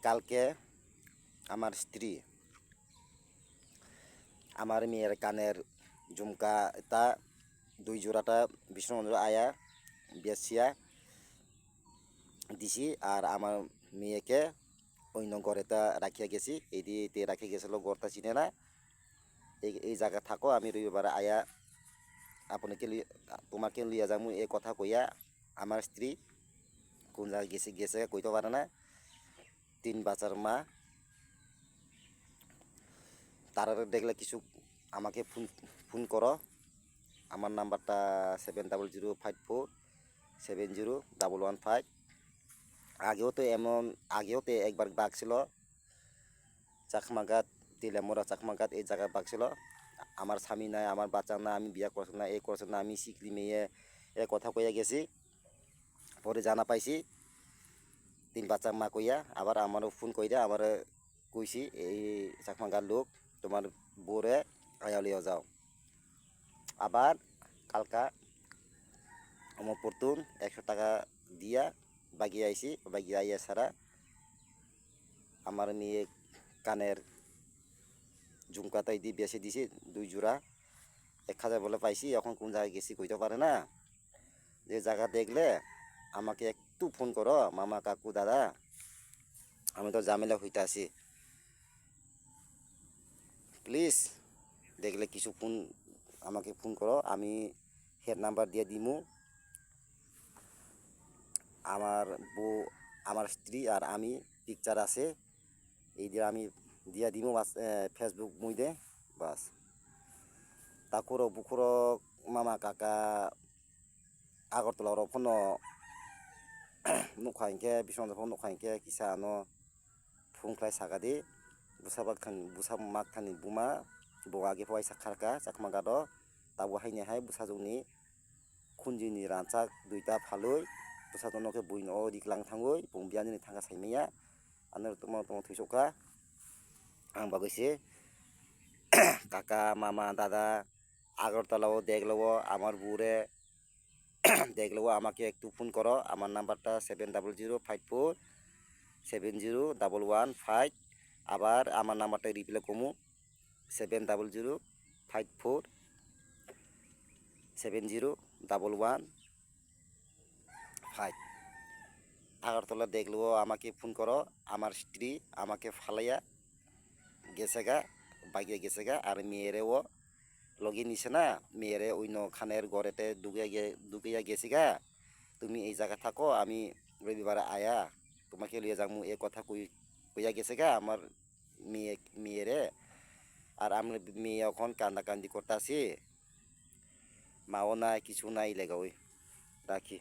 কালকে আমার স্ত্রী আমার মেয়ের কানের ঝুমকাটা 2 জোড়াটা বিষ্ণুমন্দির আয়া বেচিয়া দিছি। আর আমার মেয়েকে অন্য ঘরেটা রাখিয়া গেছি, এইদিকে রাখিয়া গেছিল, ঘরটা চিনে না। এই জায়গা থাকো, আমি রবিবার আয়া আপনাকে তোমাকে লিয়া যাবো এই কথা কইয়া আমার স্ত্রী কোন জায়গায় গেছে গেছে কইতে পারে না। 3 বাচ্চার মা। তারা দেখলে কিছু আমাকে ফোন করো। আমার নাম্বারটা 7005470115। আগেও তো একবার বাঘ ছিল, চাকমাঘাত তিলামোড়া চাকমাঘাত এই জায়গায় বাঘ ছিল। আমার স্বামী নাই, আমার বাচ্চা না, আমি বিয়া করছি না, এই করছি না, আমি শিখলি মেয়ে এ কথা কইয়া গেছি। পরে জানা পাইছি 3 বাচ্চার মা কইয়া আবার আমারও ফোন কইরা আমার কইছি এই চাকমাঘাত লোক তোমার বউরে আয়ালিয়া যাও। আবার কালকা আমার প্রথম 100 টাকা দিয়া বাগিয়ে আইছি, বাগিয়ে আইয়া ছাড়া আমার মেয়ে কানের ঝুমকাতাই দিয়ে বেছে দিছি 2 জোড়া 1000 বলে পাইছি। এখন কোন জায়গায় গেছি কইতে পারে না। যে জায়গা দেখলে আমাকে একটু ফোন করো মামা কাকু দাদা, আমি তো ঝামেলা হইতে আছি। প্লিজ দেখলে কিছু আমাকে ফোন করো, আমি হেড নাম্বার দিয়ে দিমু। আমার বউ, আমার স্ত্রী আর আমি পিকচার আছে, এই দিয়ে আমি দিয়া দিমু ফেসবুক মুইদে বাস। তাকুরো বুকুরো মামা কাকা আগরতলার ফোন নুখাইনকে বিশ্বনাথ ফোন নুखाइनके किसा no फुंख्लाय सागादि बुसा मागथानि बुमा बगागे फवाय साखारका चाकमागादो ताबो हायनेहाय बुसाजौनि खुनजिनि रानचाक 2टा फालुय बुसाजौनोके बुइनो रिक्लां थांगुय बुंबियानि थांगा साइमाया आनो तमो थैसका आं बागैसे काका मामा दादा আগরতলাও দেখলেও আমার বুড়ে দেখলেও আমাকে একটু ফোন করো। আমার নাম্বারটা 7005470115। আবার আমার নাম্বারটা রিপ্লে কমু 7005470115। আগরতলা দেখলেও আমাকে ফোন করো। আমার স্ত্রী আমাকে ফালাইয়া গেছে গা, বাগিয়ে গেছে গা, আর মেয়েরেও লগে নিছে না, মেয়েরে অন্য খানের ঘরেতে ঢুকিয়া গেছি গা। তুমি এই জায়গা থাকো, আমি রবিবারে আয়া তোমাকে লিয়ে যাবো এ কথা কইয়া গেছে গা আমার মেয়েরে। আর আমরা মেয়ে এখন কান্দাকান্দি করতে আছি, মাও নাই কিছু নাই লেগা। ওই রাখি।